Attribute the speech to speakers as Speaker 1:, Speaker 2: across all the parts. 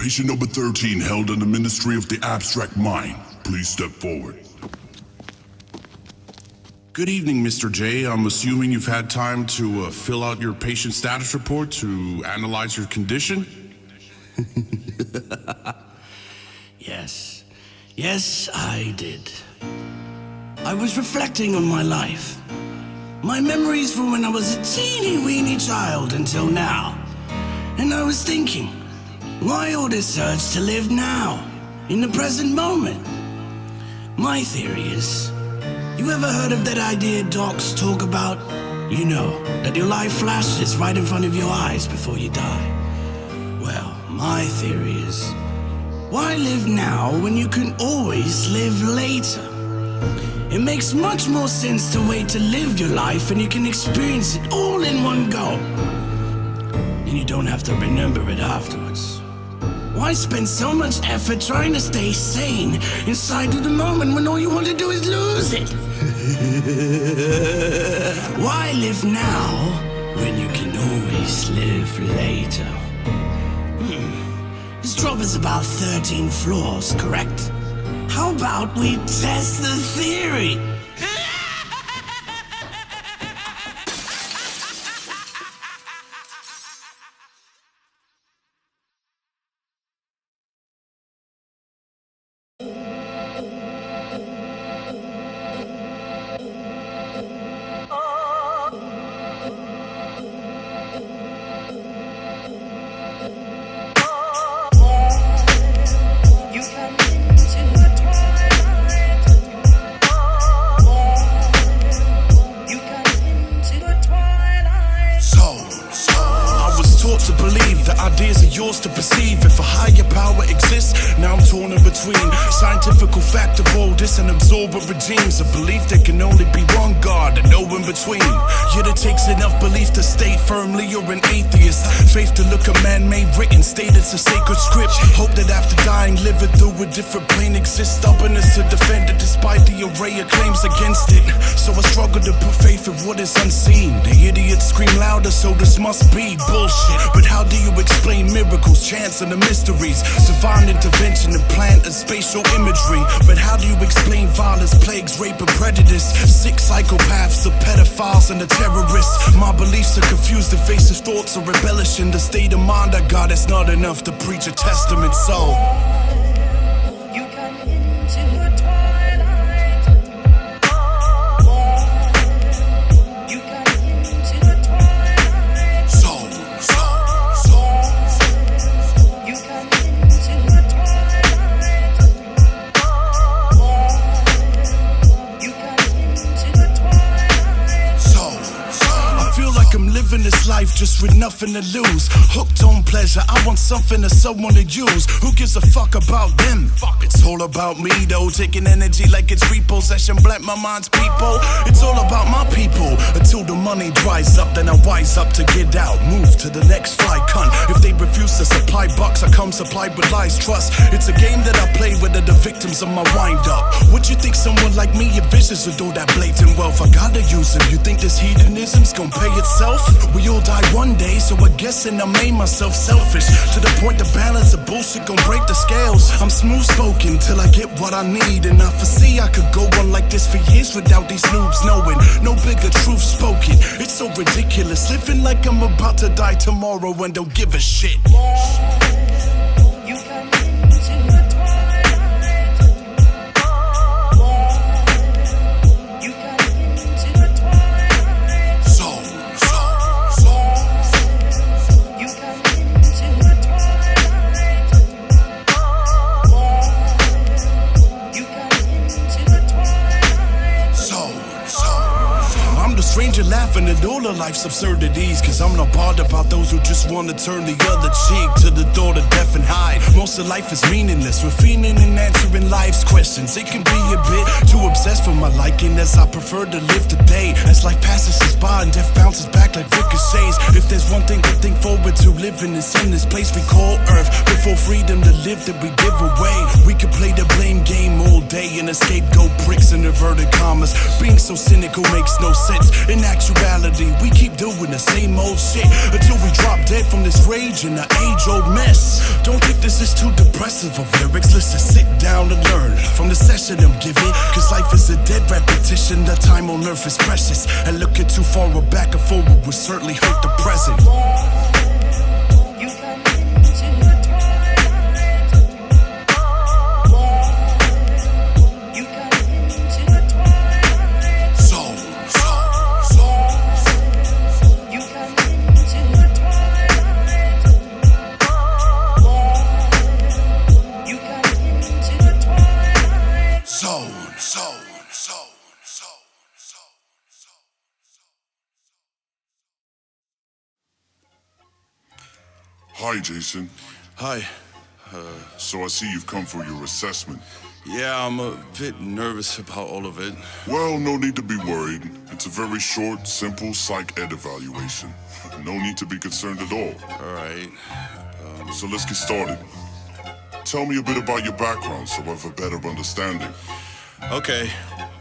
Speaker 1: Patient number 13 held in the Ministry of the Abstract Mind. Please step forward. Good evening, Mr. J. I'm assuming you've had time to fill out your patient status report to analyze your condition?
Speaker 2: Yes, I did. I was reflecting on my life. My memories from when I was a teeny-weeny child until now. And I was thinking, why all this urge to live now, in the present moment? My theory is, you ever heard of that idea docs talk about? You know, that your life flashes right in front of your eyes before you die. Well, my theory is, why live now when you can always live later? It makes much more sense to wait to live your life and you can experience it all in one go. And you don't have to remember it afterwards. Why spend so much effort trying to stay sane inside of the moment when all you want to do is lose it? Why live now when you can always live later? This drop is about 13 floors, correct? How about we test the theory?
Speaker 3: To perceive if a higher power exists. Now I'm torn in between scientifical fact of all this and absorbent regimes. A belief there can only be one God and no in between. Yet it takes enough belief to state firmly you're an atheist. Faith to look at man-made written, state it's a sacred script. Hope that after dying, living through a different plane exists. Stubbornness to defend it despite the array of claims against it. So I struggle to put faith in what is unseen. The idiots scream louder, so this must be bullshit. But how do you explain miracles, chance, and the mysteries? Divine intervention and plant and spatial imagery. But how do you explain violence, plagues, rape, and prejudice? Sick psychopaths, the pedophiles, and the terrorists. My beliefs are confused, evasive thoughts are embellishing the state of mind I got. It's not enough to preach a testament, so
Speaker 4: you come into a twilight. You come into a twilight.
Speaker 3: So
Speaker 4: You come into a twilight. You come into a twilight.
Speaker 3: So I feel like I'm living this life just with nothing to lose. Hooked on pleasure, I want something or someone to use. Who gives a fuck about them? It's all about me though, taking energy like it's repossession. Black my mind's people. It's all about my people. Until the money dries up, then I wise up to get out. Move to the next fly cunt. If they refuse to supply bucks, I come supplied with lies, trust. It's a game that I play with the victims of my wind up. Would you think someone like me envisions with all that blatant wealth? I gotta use him. You think this hedonism's gonna pay itself? We all die one day, so I guessing I made myself selfish. To the point the balance of bullshit gon' break the scales. I'm smooth spoken till I get what I need. And I foresee I could go on like this for years without these noobs knowing. No bigger truth spoken. It's so ridiculous, living like I'm about to die tomorrow and don't give a shit.
Speaker 4: You come into a twilight. You come into a twilight.
Speaker 3: So
Speaker 4: You come into a twilight. You come into a twilight.
Speaker 3: I'm the stranger laughing at all of life's absurdities. Cause I'm not bothered about those who just wanna turn the other cheek to the door to deaf and hide. Most of life is meaningless. We're fiending and answering life's questions. It can be a bit too obsessed for my liking, as I prefer to live today. As life passes us by and death bounces back like ricochets. If there's one thing to think forward to, living is in this place we call Earth. Before freedom to live that we give away. We could play the blame game all day and scapegoat pricks and inverted commas. Being so cynical makes no sense. In actuality, we keep doing the same old shit until we drop dead dead from this rage and an age-old mess. Don't think this is too depressive of lyrics. Let's just sit down and learn from the session I'm giving. Cause life is a dead repetition. The time on earth is precious. And looking too far or back and forward will certainly hurt the present.
Speaker 4: You come into the twilight. You come into the twilight.
Speaker 3: Soul.
Speaker 4: You come into the twilight. You come into the twilight.
Speaker 3: Soul.
Speaker 5: Hi, Jason.
Speaker 3: Hi.
Speaker 5: So I see you've come for your assessment.
Speaker 3: Yeah, I'm a bit nervous about all of it.
Speaker 5: Well, no need to be worried. It's a very short, simple psych ed evaluation. No need to be concerned at all.
Speaker 3: All right.
Speaker 5: So let's get started. Tell me a bit about your background so I have a better understanding.
Speaker 3: Okay,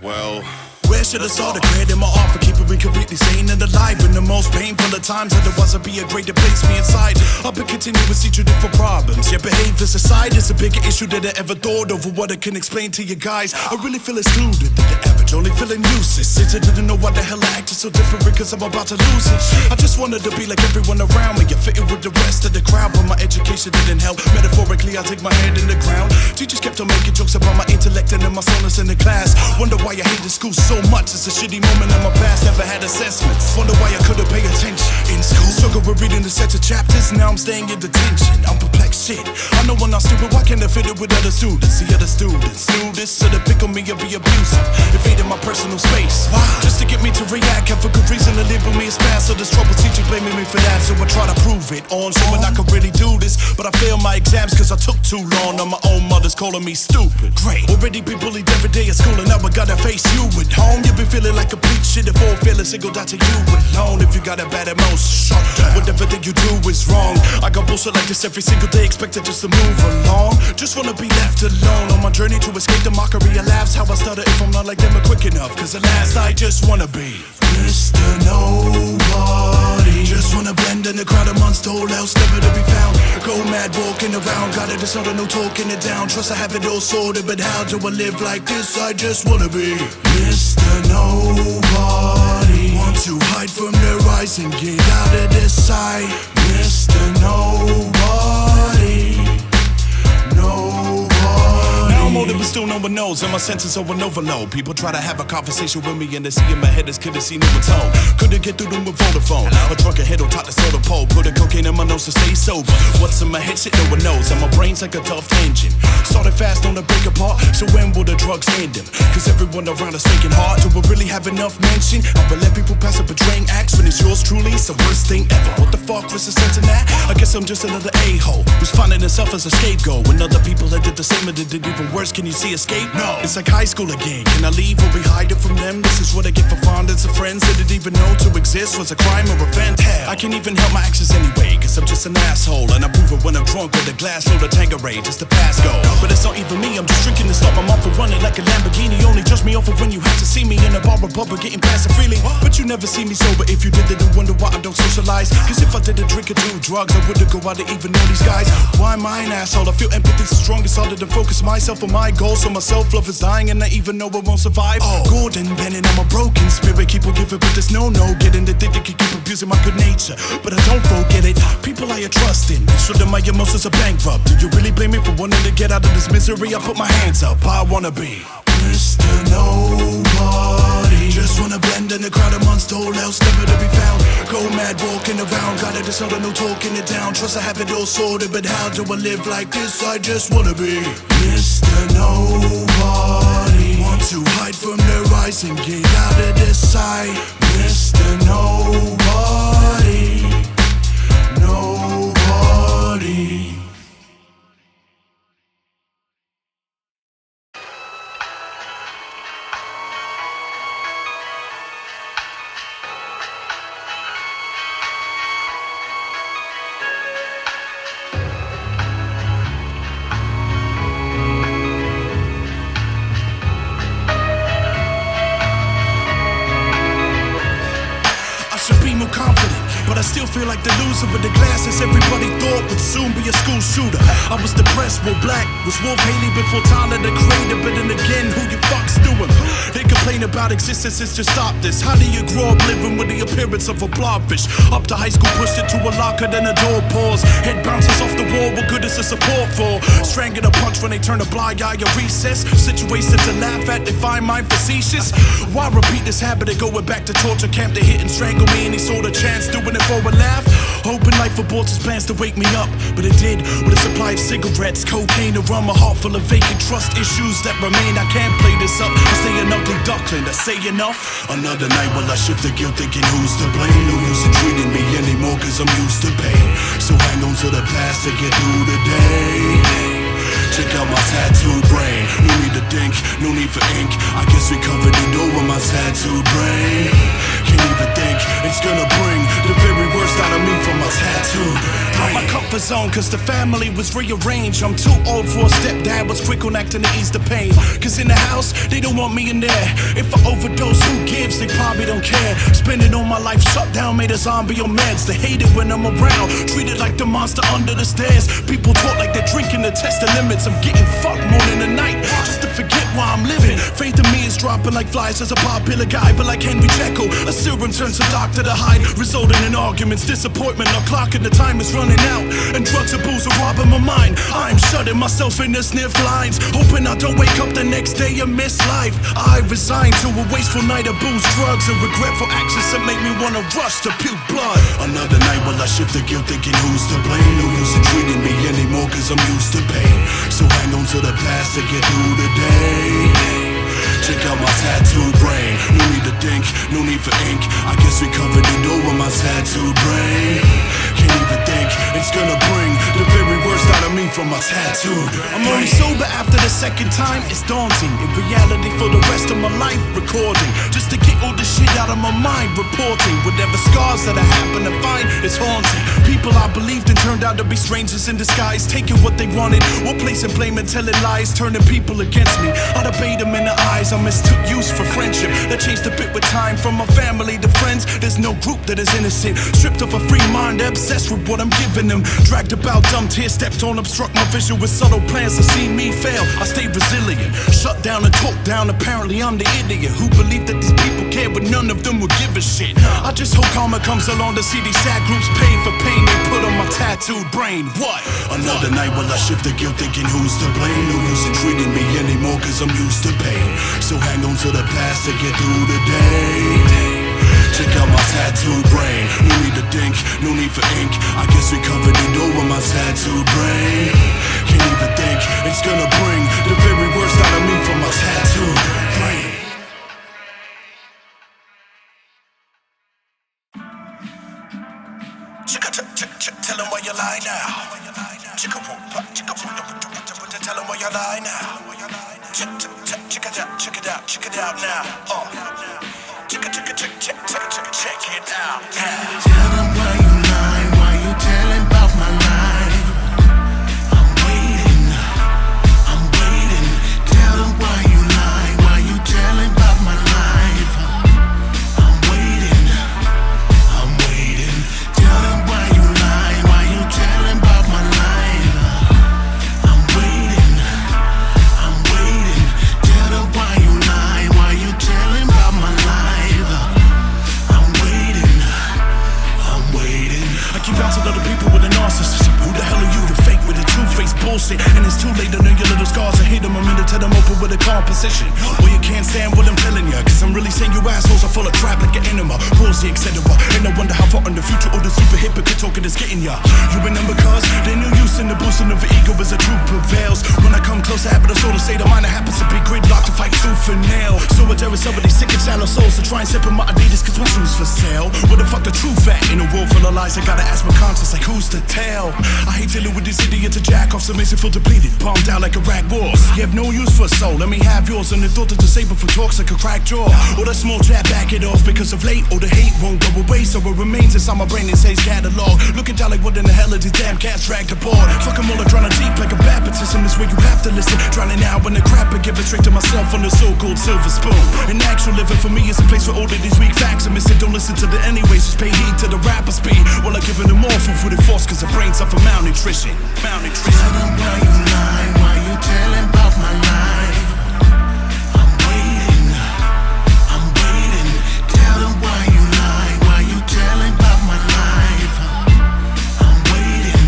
Speaker 3: well, where should I start? Creating my art for keeping me completely sane and alive in the most painful of times. Otherwise, I'd be a great to place me inside. I've been continuously treated for problems. Your behavior's aside is a bigger issue than I ever thought over what I can explain to you guys. I really feel excluded than the average, only feeling useless. Since I didn't know why the hell I acted so different because I'm about to lose it. I just wanted to be like everyone around me. I fit in with the rest of the crowd, but my education didn't help. Metaphorically, I take my hand in the ground. Teachers kept on making jokes about my intellect and my soreness in the class. Wonder why I hated school so much. It's a shitty moment in my past, never had assessments. Wonder why I couldn't pay attention in school. Struggle with reading the sets of chapters, now I'm staying in detention. I'm perplexed, shit. I know I'm not stupid, why can't I fit it with other students? The other students do this, so they pick on me or be abusive, invading my personal space. Why? Just to get me to react, have a good reason to label me as fast. So there's trouble teachers blaming me for that, so I try to prove it on showing I could really do this. But I failed my exams cause I took too long. On my own mother's calling me stupid. Great, already been bullied every day at school, and now I gotta face you at home. You've been feeling like complete shit if all feelings singled out to you alone. If you got a bad emotion, whatever that you do is wrong. I got bullshit like this every single day, expected just to move along. Just wanna be left alone on my journey to escape the mockery of laughs. How I stutter if I'm not like them quick enough. Cause at last I just wanna be Mr. Nobody. Just wanna blend in the crowd amongst all else, never to be found. Go mad walking around, got it disorder, no talking it down. Trust I have it all sorted, but how do I live like this? I just wanna be Mr. Nobody. Want to hide from their eyes and get out of this sight. Mr. Nobody. Now I'm older but still no one knows, and my senses are an overload. People try to have a conversation with me and they see in my head as couldn't see no one's home. Couldn't get through them with Vodafone. A drunken head on top the soda pole. Put a cocaine in my nose to stay sober. What's in my head shit no one knows, and my brain's like a tough engine. Started fast on the break apart, so when will the drugs end them? Cause everyone around us thinking hard. Do we really have enough mention? I will let people pass up betraying acts when it's yours truly. It's the worst thing ever. What the fuck was the sense in that? I guess I'm just another a-hole who's finding himself as a scapegoat. When other people that did the same and did it even worse, can you see escape? No, it's like high school again. Can I leave or be hiding from them? This is what I get for fondness of friends that didn't even know to exist was a crime or offense. Hell, I can't even help my actions anyway, cause I'm just an asshole. And I prove it when I'm drunk with a glass full of Tanqueray just to pass go. But it's not even me, I'm just drinking to stop my mouth from running like a Lamborghini. Only judge me off of when you have to see me in a bar or pub or getting past freely. But you never see me sober. If you did, then you wonder why I don't socialize. Cause if I didn't drink or do drugs, I wouldn't go out to even know these guys. Why am I an asshole? I feel empathy's the strongest, harder than focus myself on my goals. So my self-love is dying and I even know I won't survive. Gordon Bennett, I'm a broken spirit. Keep on giving, but there's no getting addicted, keep abusing my good nature. But I don't forget it. People I trust in, make sure that my emotions are bankrupt. Do you really blame me for wanting to get out of this misery? I put my hands up, I wanna be Mr. Nobody. Just wanna blend in the crowd amongst all else, never to be found. Go mad walking around, got it disorder, no talking it down. Trust I have it all sorted, but how do I live like this? I just wanna be Mr. Nobody. Want to hide from their eyes and get out of this sight. Mr. Nobody. Nobody. Confident, still feel like the loser with the glasses everybody thought would soon be a school shooter. I was depressed, well black was Wolf Haley before Tyler the Creator. But then again, who you fucks knew him? They complain about existences to stop this. How do you grow up living with the appearance of a blobfish? Up to high school, pushed it to a locker, then a door pause. Head bounces off the wall, what good is the support for? Strangling a punch when they turn a blind eye at recess. Situations to laugh at, they find mine facetious. Why repeat this habit of going back to torture camp? They hit and strangle me and he saw the chance, doing it for a laugh. Hoping life aborts his plans to wake me up, but it did with a supply of cigarettes, cocaine, and rum, a heart full of vacant trust issues that remain. I can't play this up, I stay an ugly duckling, I say enough. Another night while I shift the guilt, thinking who's to blame. No use in treating me anymore, cause I'm used to pain. So hang on to the past to get through the day. Check out my tattooed brain. No need to think, no need for ink. I guess we covered it over my tattooed brain. Can't even think, it's gonna bring the very worst out of me from my tattooed brain. My comfort zone, cause the family was rearranged. I'm too old for a stepdad, was quick on acting to ease the pain. Cause in the house, they don't want me in there. If I overdose, who gives? They probably don't care. Spending all my life shut down, made a zombie on meds. They hate it when I'm around, treated like the monster under the stairs. People talk like they're drinking to test the limits. I'm getting fucked more than a night, just to forget why I'm living. Faith in me is dropping like flies as a popular guy. But like Henry Jekyll, a serum turns a doctor to hide, resulting in arguments, disappointment. Not clocking, the time is running out, and drugs and booze are robbing my mind. I'm shutting myself in the sniff lines, hoping I don't wake up the next day and miss life. I resign to a wasteful night of booze, drugs, and regretful actions that make me wanna rush to puke blood. Another night while I shift the guilt, thinking who's to blame. No use in treating me anymore, cause I'm used to pain. So hang on to the past to get through the day. Check out my tattooed brain. No need to think, no need for ink. I guess we covered it over my tattooed brain. Can't even think, it's gonna bring the very worst out of me from my tattooed brain. I'm only sober after the second time, it's daunting. In reality for the rest of my life, recording just to get all the shit out of my mind, reporting whatever scars that I happen to find, it's haunting. People I believed in turned out to be strangers in disguise, taking what they wanted, one place and blame and telling lies, turning people against me. I debate them in the eyes, I mistook use for friendship that changed a bit with time. From my family to friends, there's no group that is innocent. Stripped of a free mind, obsessed with what I'm giving them. Dragged about, dumped here, stepped on, obstruct my vision with subtle plans to see me fail. I stay resilient, shut down and talk down. Apparently I'm the idiot who believed that these people care, but none of them would give a shit. I just hope karma comes along to see these sad groups pay for pain they put on my tattooed brain. What? Another night while I shift the guilt, thinking who's to blame. No use in treating me anymore, cause I'm used to pain. So hang on to the past to get through the day. Check out my tattooed brain. No need to think, no need for ink. I guess we covered it over my tattooed brain. Can't even think, it's gonna bring the very worst out of me from my tattooed brain. Tell him why you lie now. Tell him why you lie now. Check it out now. Check it out.
Speaker 6: Tell them why you lie, why you telling about my life. I'm waiting. Tell them why you lie, why you telling about my life. I'm waiting. Tell them why you lie, why you telling about my life. I'm waiting. Tell them why you lie, why you telling about my life. I'm waiting.
Speaker 3: I keep bouncing other people with a narcissism. Who the hell are you to fake with a two-faced bullshit? And it's too late to know your little scars. I hate them a minute till I'm open with a composition. Well, you can't stand what I'm telling ya, cause I'm really saying you assholes are full of crap like an enema, palsy, etc. And I wonder how far in the future all the super hypocrite talking is getting ya. You remember cause they no use in the boosting of the ego as the truth prevails. When I come close, I happen to sort of say the mind happens to be gridlocked to fight tooth and nail. So I tell some of these sick and shallow souls to try and sip in my Adidas cause my shoes for sale. Where the fuck the truth at? In a world full of lies, I gotta ask my conscience like who's to tell? I hate dealing with these idiots to jack off, so makes you feel depleted, bombed out like a rag boss. You have no use for a soul, let me have yours. And the thought to disable from talks like a cracked jaw. Or that small chat, back it off because of late. Or the hate won't go away, so it remains inside my brain and says catalog. Looking down like what in the hell are these damn cats dragged apart? Fuck them all, I'm trying to deep like a bad magnetism is where you have to listen. Drowning out in the crap and give it straight to myself on the so-called silver spoon. An actual living for me is a place where all of these weak facts are missing. Don't listen to the anyways, just pay heed to the rapper speed. While I'm giving them more food for the force, cause the brain suffer malnutrition.
Speaker 6: Tell them why you lie, why you telling about my life. I'm waiting. Tell them why you lie, why you telling about my life. I'm waiting.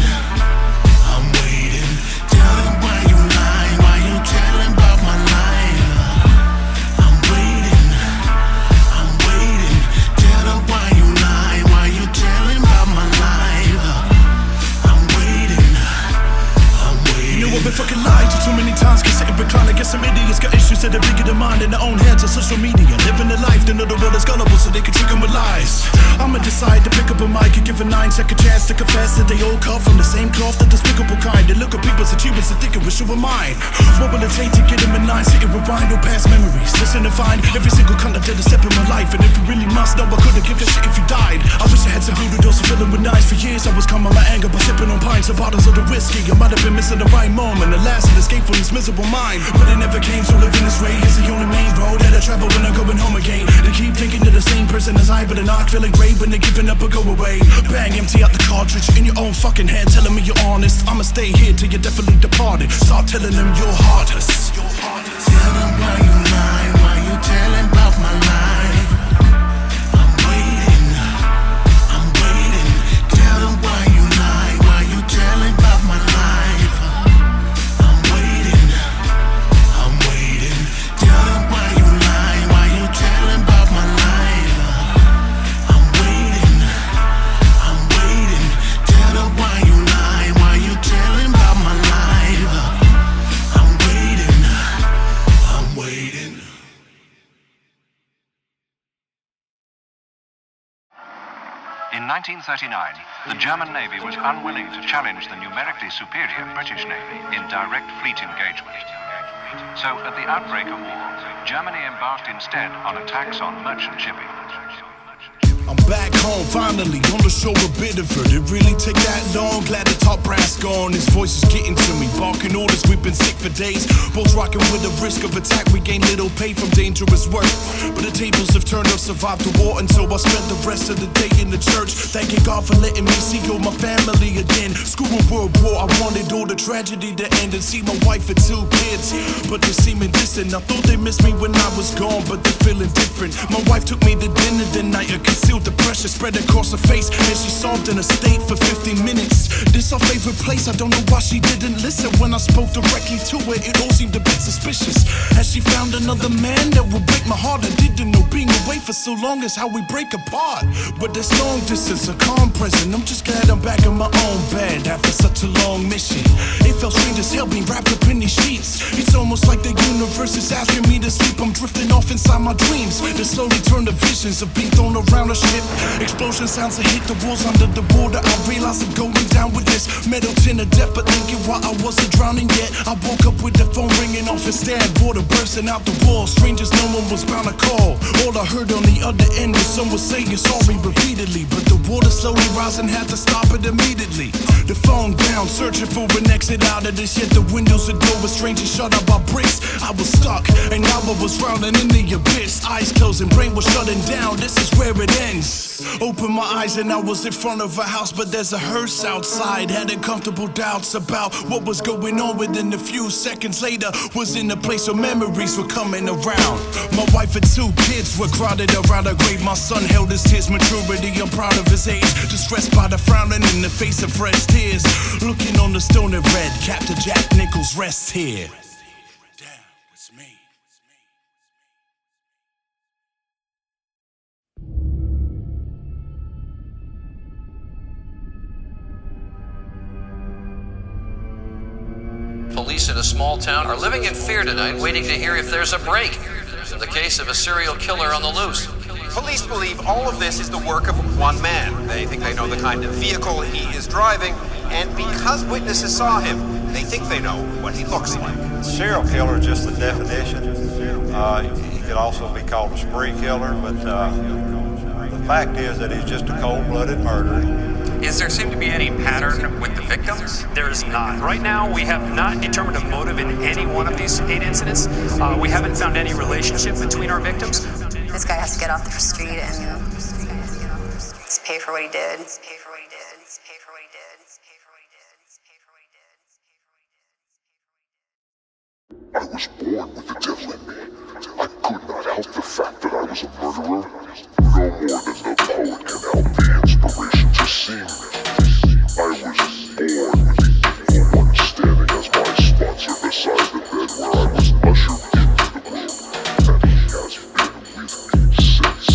Speaker 6: Tell them why you lie, why you telling about my life. I'm waiting. Tell them why you lie, why you telling about my life. I'm waiting.
Speaker 3: You know I've been fucking lied to too many times, cause sitting recline. I guess some idiots got issues that are bigger than mine in their own heads on social media. Living a life, they know the world is gullible, so they can trick them with lies. I'ma decide to pick up a mic and give a 9-second chance to confess that they all come from the same cloth, the despicable kind. They look at people's achievements and think it was you and mine. What will it take to get them in line? Sit and rewind all past memories. Listen and find every single cunt that did a step in my life. And if you really must know, I could've given a shit if you died. I wish I had some voodoo dolls to fill them with knives. For years I was calming my anger by sipping on pints of bottles of the whiskey. I might have been missing the right moment, the last escape from this miserable mind. But it never came, so living this way is the only main road that I travel when I'm going home again. They keep thinking they're the same person as I, but they're not feeling great when they're giving up or go away. Bang, empty out the cartridge in your own fucking head, telling me you're honest. I'ma stay here till you're definitely departed. Start telling them you're heartless.
Speaker 6: Tell them why you lie, why you telling about my life. I'm waiting. Tell them why you lie, why you telling about my life. I'm waiting. Tell them why you lie, why you telling about my life. I'm waiting. Tell them why you lie, why you telling about my life. I'm waiting.
Speaker 7: In 1939, the German Navy was unwilling to challenge the numerically superior British Navy in direct fleet engagement. So, at the outbreak of war, Germany embarked instead on attacks on merchant shipping.
Speaker 3: I'm back home, finally, on the show a bit of it. It really take that long, glad the top brass gone. His voice is getting to me, barking orders, we've been sick for days. Both rocking with the risk of attack, we gain little pay from dangerous work. But the tables have turned up, survived the war, and so I spent the rest of the day in the church. Thanking God for letting me see all my family again. School and World War, I wanted all the tragedy to end and see my wife and 2 kids. But they're seeming distant, I thought they missed me when I was gone, but they're feeling different. My wife took me to dinner the night, I concealed the pressure spread across her face, and she sobbed in a state for 15 minutes. This our favorite place, I don't know why she didn't listen. When I spoke directly to her, it all seemed a bit suspicious. Has she found another man that will break my heart? I didn't know being away for so long is how we break apart. But this long distance, a calm present, I'm just glad I'm back in my own bed after such a long mission. It felt strange as hell being wrapped up in these sheets. It's almost like the universe is asking me to sleep. I'm drifting off inside my dreams that slowly turn to visions of being thrown around a ship. Explosion sounds that hit the walls under the water. I realize I'm going down with this metal tin of death, but thinking why I wasn't drowning yet. I woke up with the phone ringing off instead, water bursting out the wall. Strangers no one was bound to call. All I heard on the other end was someone saying sorry repeatedly, but the water slowly rising, had to stop it immediately. The phone down, searching for an exit out of this, yet the windows and door was strangely shut up by bricks. I was stuck, and now I was drowning in the abyss. Eyes closed and brain was shutting down. This is where it ends. Opened my eyes and I was in front of a house, but there's a hearse outside. Had uncomfortable doubts about what was going on. Within a few seconds later, was in a place where memories were coming around. My wife and 2 kids were crowded around a grave. My son held his tears, maturity, I'm proud of his age. Distressed by the frowning in the face of fresh tears. Looking on the stone and red, Captain Jack Nichols rests here. Damn, it's me.
Speaker 8: Police in a small town are living in fear tonight, waiting to hear if there's a break in the case of a serial killer on the loose.
Speaker 9: Police believe all of this is the work of one man. They think they know the kind of vehicle he is driving, and because witnesses saw him, they think they know what he looks like.
Speaker 10: Serial killer is just the definition. He could also be called a spree killer, but the fact is that he's just a cold-blooded murderer.
Speaker 11: Is there seem to be any pattern with the victims? There is not. Right now, we have not determined a motive in any one of these 8 incidents. We haven't found any relationship between our victims.
Speaker 12: This guy has to get off the street and pay for what he did.
Speaker 5: I was born with the devil in me. I could not help the fact that I was a murderer. No more than the poet can help the inspiration to sing. I was born with the evil one standing as my sponsor beside the bed where I was ushered into the world. And he has been with me since.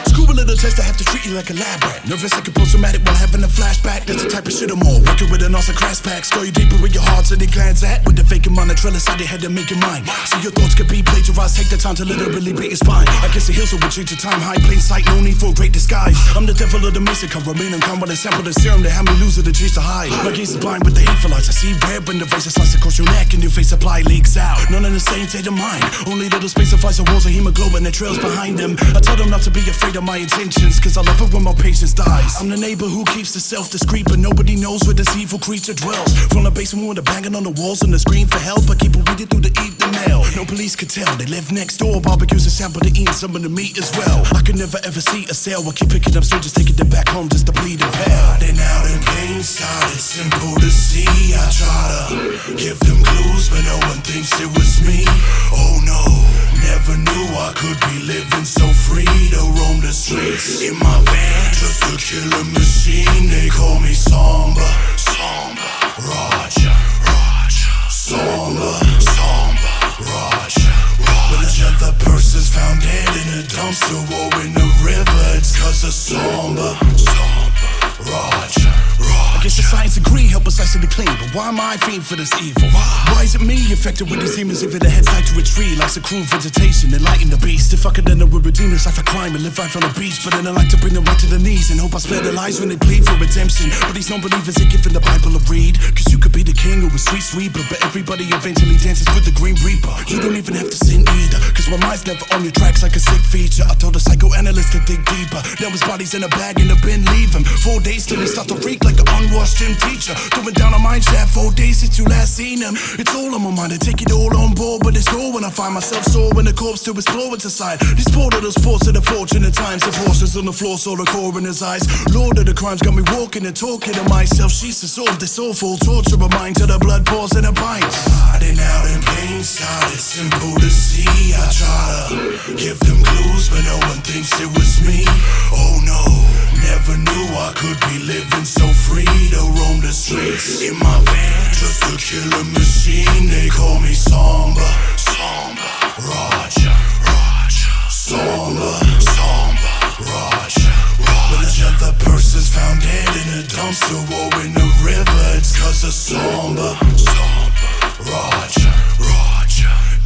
Speaker 3: Scuba little test, I have to treat you like a lab rat. Nervous like a post-traumatic while having a flashback. That's the type of shit I'm on. Working with an awesome crash pack. Score you deeper with your heart, so they glance at. With the vacant monotrella side, they had to make it mine. So your thoughts could be plagiarized. Take the time to literally beat your spine. I guess the hills will retreat to time. High plain sight, no need for a great disguise. I'm the devil of the music. I remain uncalm with a sample of serum to have me lose the trees to hide. My gaze is blind with the hateful eyes. I see red when the razor slices across your neck and your face supply leaks out. None in the same state of mind. Only little space suffice of walls of hemoglobin that trails behind them. I tell them not to be afraid of my intentions, cause I love it when my patience dies. I'm the neighbor who keeps the self-discreet, but nobody knows where this evil creature dwells. From the basement with a banging on the walls and the scream for help, I keep it reading through the evening mail. No police could tell, they live next door. Barbecues a sample to eat, some of the meat as well. I could never ever see a sale. I keep picking up strangers, taking them back home just to bleed and pale.
Speaker 6: Then out in plain sight, it's simple to see. I try to give them clues, but no one thinks it was me. Oh no, never knew I could be living so free to roam the streets in my van, just a killer machine. They call me Somber Roger, Somber Roger. When another person's found dead in a dumpster or in a river, it's cause of Somber Roger.
Speaker 3: I guess the science agree, help us isolate clean, but why am I fiend for this evil? Why is it me affected with these demons? If it a head's like to a tree, likes a cruel vegetation, enlighten the beast. If I could end up with redeem this life I crime and live right on the beach, but then I like to bring them right to the knees and hope I spare their lives when they plead for redemption. But these non-believers ain't giving the Bible a read, cause you could be the king or a street sweeper, but everybody eventually dances with the Green Reaper. You don't even have to sin either, cause my mind's never on your tracks like a sick feature. I told a psychoanalyst to dig deeper. Now his body's in a bag in the bin, leave him 4 days till he start to reek like an unwashed gym teacher. Throwing down a mine shaft 4 days since you last seen him. It's all on my mind, I take it all on board, but it's cool when I find myself sore when the corpse to explore what's inside. These portals force of the fortunate times, the horses on the floor saw the core in his eyes. Lord of the crimes got me walking and talking to myself. She's absorbed this awful torture of mine till the blood pours in her pints.
Speaker 6: Hiding out in plain sight, it's simple to see. I try to give them clues, but no one thinks it was me. Oh no, never knew I could be living so free to roam the streets in my van, just a killer machine. They call me Somber Roger, Somber Roger. When another person's found dead in a dumpster or in a river, it's cause of Somber Roger.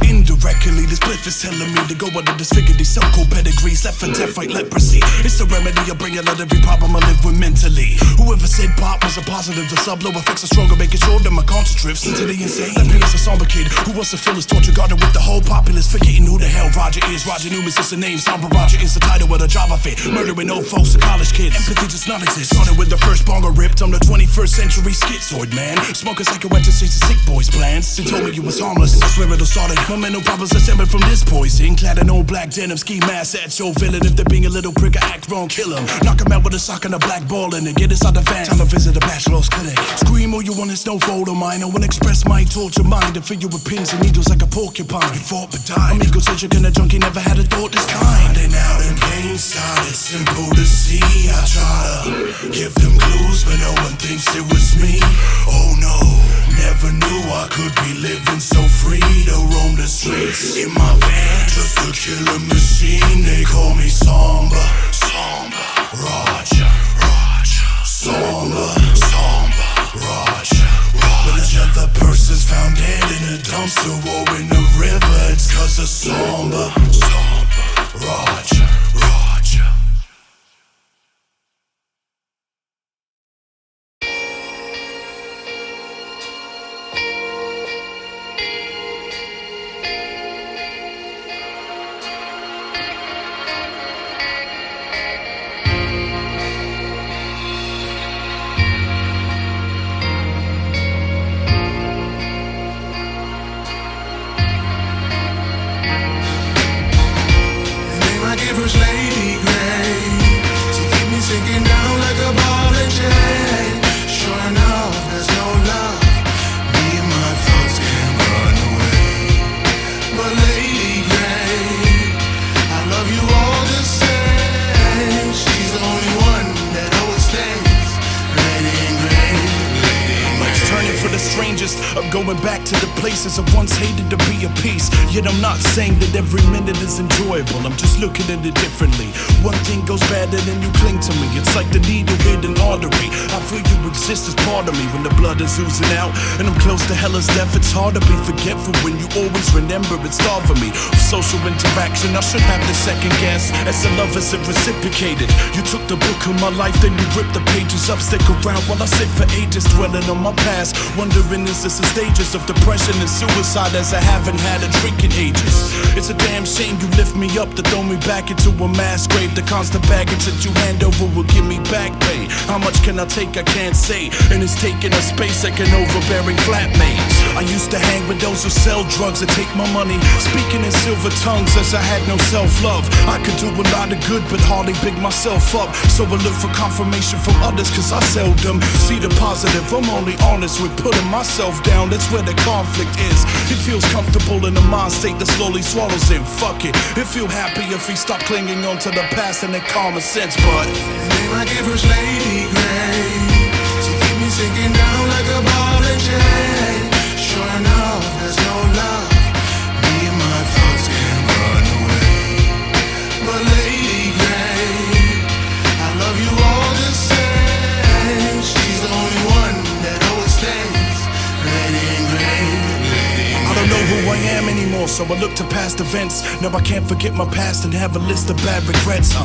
Speaker 3: Indirectly, this bliff is telling me to go out and disfigure these so-called pedigrees. Left for death, right leprosy. It's the remedy I bring out every problem I live with mentally. Whoever said pop was a positive, the sub low effects are stronger, making sure that my conscience drifts into the insane. Left me as a somber kid who wants to feel his torture, guarded with the whole populace, forgetting who the hell Roger is. Roger Newman's just a name, Somber Roger is the title of the job I fit. Murdering old folks and college kids. Empathy does not exist. Started with the first bonger ripped. I'm the 21st century schizoid man. Smoking psychoactive chasing sick boys' plans. They told me you was harmless. That's where it all started. My mental problems are stemming from this poison. Clad in old black denim, ski mask, at your villain. If they're being a little prick, I act wrong, kill him. Knock him out with a sock and a black ball in it. Get inside the van, time to visit the bachelor's clinic. Scream all you want, it's no photo mine. I wanna express my torture mind and fill you with pins and needles like a porcupine. You fought but died. I'm egocentric and a junkie, never had a thought this kind.
Speaker 6: Hiding out in plain sight, it's simple to see. I try to give them clues, but no one thinks it was me. Oh no, never knew I could be living so free to roam the streets in my van, just a killer machine. They call me Somber Roger, Somber Roger. When another person's found dead in a dumpster or in a river, it's cause of Somber Roger.
Speaker 3: taste of going back to the places I once hated to be a piece. Yet I'm not saying that every minute is enjoyable, I'm just looking at it differently. One thing goes bad and then you cling to me. It's like the needle hit an artery. I feel you exist as part of me when the blood is oozing out and I'm close to hell as death. It's hard to be forgetful when you always remember it's starving me of social interaction. I should have the second guess as the love is reciprocated. You took the book of my life, then you ripped the pages up. Stick around while I sit for ages dwelling on my past, wondering is this the stages of depression and suicide as I haven't had a drink in ages. It's a damn shame you lift me up to throw me back into a mass grave. The constant baggage that you hand over will give me back pain. How much can I take? I can't say, and it's taking a space like an overbearing flatmate. I used to hang with those who sell drugs and take my money, speaking in silver tongues as I had no self-love. I could do a lot of good but hardly pick myself up, so I look for confirmation from others cause I seldom see the positive. I'm only honest with putting myself down, that's where the conflict is. It feels comfortable in a mind state that slowly swallows it. Fuck it, it feel happy if we stop clinging on to the past and the common sense. But
Speaker 6: my giver's Lady Gray, she keep me sinking down like a ball and chain. Sure enough, there's no love, me and my thoughts can't run away. But Lady Gray, I love you all the same. She's the only one that always stays. Lady Gray,
Speaker 3: I don't know who I am anymore, so I look to past events. Now I can't forget my past and have a list of bad regrets.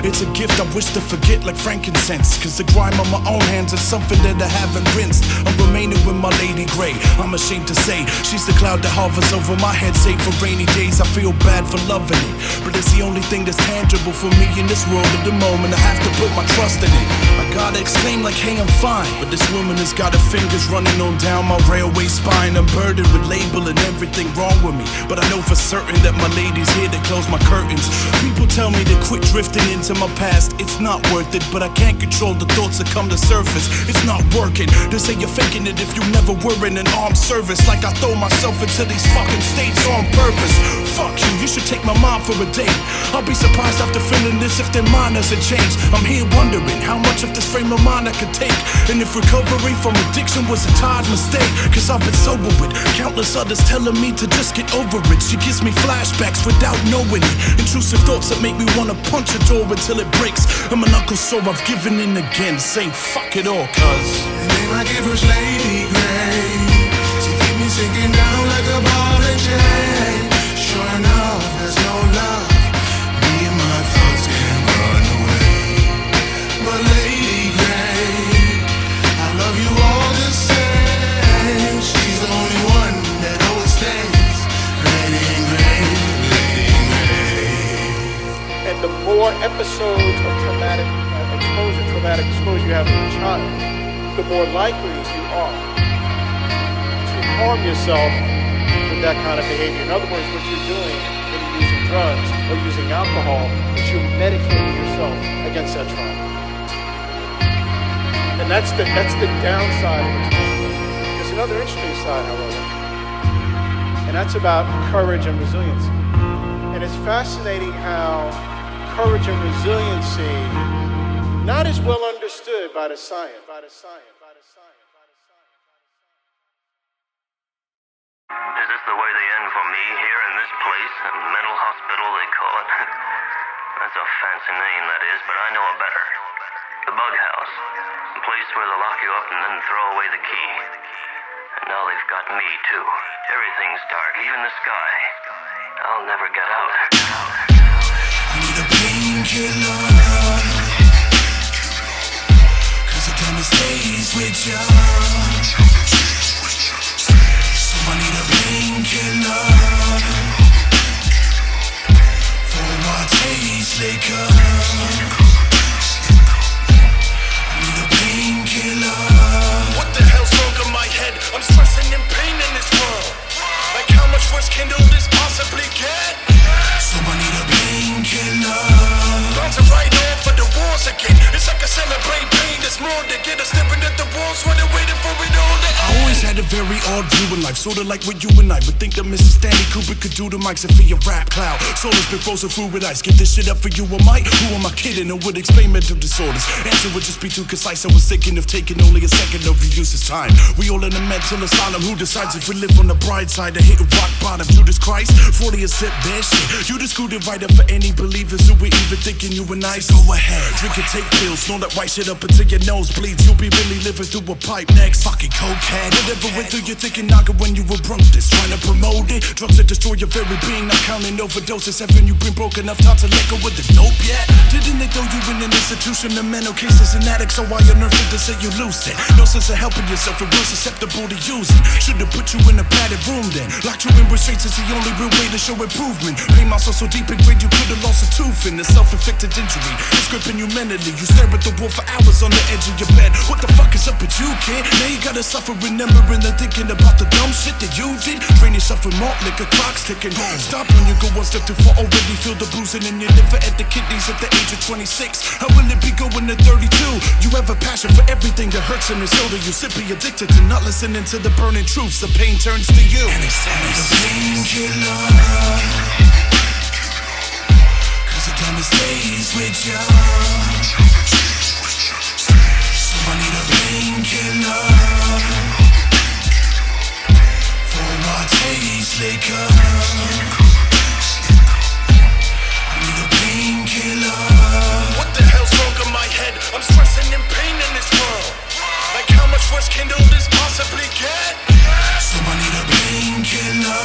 Speaker 3: It's a gift I wish to forget like frankincense, cause the grime on my own hands is something that I haven't rinsed. I'm remaining with my Lady Grey, I'm ashamed to say she's the cloud that hovers over my head, save for rainy days. I feel bad for loving it, but it's the only thing that's tangible for me in this world at the moment. I have to put my trust in it. I gotta exclaim like hey I'm fine, but this woman has got her fingers running on down my railway spine. I'm burdened with labeling everything wrong with me, but I know for certain that my lady's here to close my curtains. People tell me to quit drifting into my past, it's not worth it, but I can't control the thoughts that come to surface. It's not working, they say you're faking it if you never were in an armed service. Like I throw myself into these fucking states on purpose. Fuck you, you should take my mind for a date. I'll be surprised after feeling this if their mind hasn't changed. I'm here wondering how much of this frame of mind I could take, and if recovery from addiction was a tired mistake. Cause I've been sober with countless others telling me to just get over it. She gives me flashbacks without knowing it, intrusive thoughts that make me wanna punch a door until it breaks. I'm an uncle, so I've given in again, saying fuck it all, cuz
Speaker 6: my giver's Lady Gray, she keep me sinking down like a ball and chain. Sure enough, there's no love, me and my thoughts can't run away. But Lady Gray, I love you all the same. She's the only one that always stays. Lady Gray, Lady Gray.
Speaker 13: And the more episodes of traumatic exposure you have as a child, the more likely you are to harm yourself with that kind of behavior. In other words, what you're doing when you're using drugs or using alcohol is you're medicating yourself against that trauma. And that's the downside of it. There's another interesting side, however, and that's about courage and resiliency. And it's fascinating how courage and resiliency not as well understood by the science.
Speaker 14: Is this the way they end for me here in this place? A mental hospital, they call it. That's a fancy name, that is, but I know a better. The bug house. A place where they'll lock you up and then throw away the key. And now they've got me, too. Everything's dark, even the sky. I'll never get out.
Speaker 6: I need a painkiller, cause the time stays with ya. So I need a painkiller for my taste liquor. I need a painkiller.
Speaker 3: what the hell's wrong in my head? I'm stressing and pain in this world. Like how much worse can all this possibly get?
Speaker 6: So I need a painkiller.
Speaker 3: Bouncing right off for the walls again. It's like I celebrate pain. There's more to get us staring at the walls when they're waiting for it all to end.
Speaker 6: I always had
Speaker 3: had a very odd view in life, sorta like what you and I would think that Mrs. Stanley Kubrick could do to mics and for your rap cloud. Solar's been frozen food with ice. Get this shit up for you or Mike? Who am I kidding? It would explain mental disorders. Answer would just be too concise. I was thinking of taking only a second of your use's time. We all in a mental asylum. Who decides if we live on the bright side or hit rock bottom? Judas Christ, 40 a sip, bad shit. You just screwed it right up for any believers who were even thinking you were nice. Go ahead, drink and take pills, snort that white shit up until your nose bleeds. You'll be really living through a pipe next. Fucking cokehead. Whatever went through your thinking naga when you were broke this. Trying to promote it. Drugs that destroy your very being. Not counting overdoses. Haven't you been broke enough time to let go with the dope yet? Didn't they throw you in an institution of mental cases and addicts? So why on earth did they say you lose it? No sense of helping yourself. It was susceptible to using. Should've put you in a padded room then. Locked you in restraints is the only real way to show improvement. Pain muscle so deep in grade you could've lost a tooth in a self-inflicted injury. It's gripping you mentally. You stare at the wall for hours on the edge of your bed. What the fuck is up with you, kid? Now you gotta suffer remembering and thinking about the dumb shit that you did. Drain yourself with malt liquor, clock's ticking. Stop when you go one step too far. Already feel the bruising in your liver at the kidneys at the age of 26. How will it be going to 32? You have a passion for everything that hurts and is older. You simply addicted to not listening to the burning truths. The pain turns to you. And it's a painkiller. Cause the time stays with you. So I need a painkiller for my taste liquor. I need a painkiller. What the hell's wrong in my head? I'm stressing and pain in this world. Like how much worse can all this possibly get? So I need a painkiller.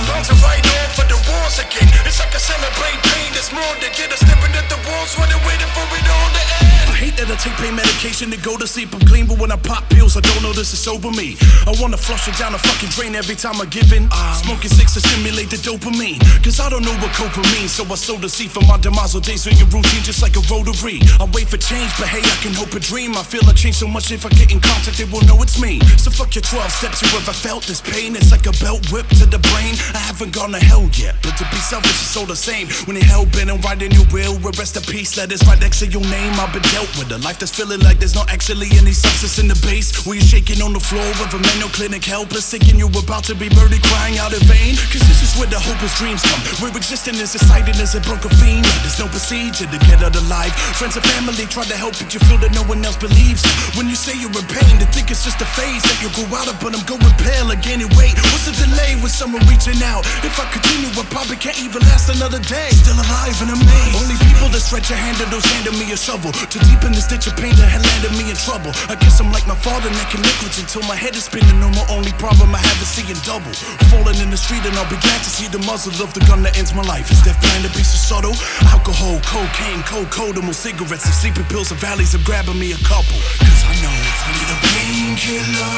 Speaker 3: Bound to write off for the walls again. It's like I celebrate pain. There's more to get us staring at the walls while they're waiting for it all to end. I hate that I take pain medication to go to sleep. I'm clean, but when I pop pills, I don't know this is sober me. I wanna flush it down a fucking drain every time I give in. Smoking six to stimulate the dopamine. Cause I don't know what copa means, so I sow the seed for my demise. Days on your routine just like a rotary. I wait for change, but hey, I can hope a dream. I feel I change so much if I get in contact, they will know it's me. So fuck your 12 steps, you ever felt this pain? It's like a belt whip to the brain. I haven't gone to hell yet, but to be selfish is all the same. When you're hell-bent and writing your will, with rest in peace, letters right next to your name. I've been dealt with a life that's feeling like there's not actually any substance in the base. Where you're shaking on the floor of a mental clinic, helpless, thinking you're about to be murdered, crying out in vain. Cause this is where the hopeless dreams come, where existing is exciting as a broken fiend. There's no procedure to get out alive. Friends and family try to help, but you feel that no one else believes you. When you say you're in pain, they think it's just a phase that you'll go out of, but I'm going pale again. And wait, what's the delay with someone reaching out? If I continue, I probably can't even last another day. Still alive and amazed. Only people that stretch a hand are those handing me a shovel. To deepen this ditch of pain that had landed me in trouble. I guess I'm like my father, necking liquids until my head is spinning. No, my only problem I have is seeing double. Falling in the street and I'll be glad to see the muzzle of the gun that ends my life. Is death blind to be so subtle? Alcohol, cocaine, cold, and more cigarettes and sleeping pills and valleys are grabbing me a couple. Cause I know I need a painkiller.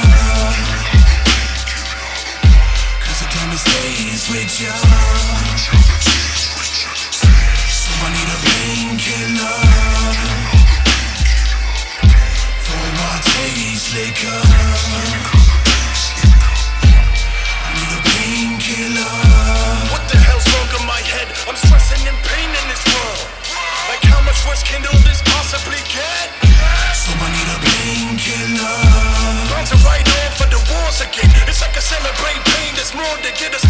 Speaker 3: Cause the time stays with you. So I need a painkiller for my taste liquor. I need a painkiller. What the hell's wrong in my head? I'm stressing and pain in this world. Like how much worse can all this possibly get? So I need a painkiller. Bound to write off for the walls again. It's like I celebrate pain. There's more to get us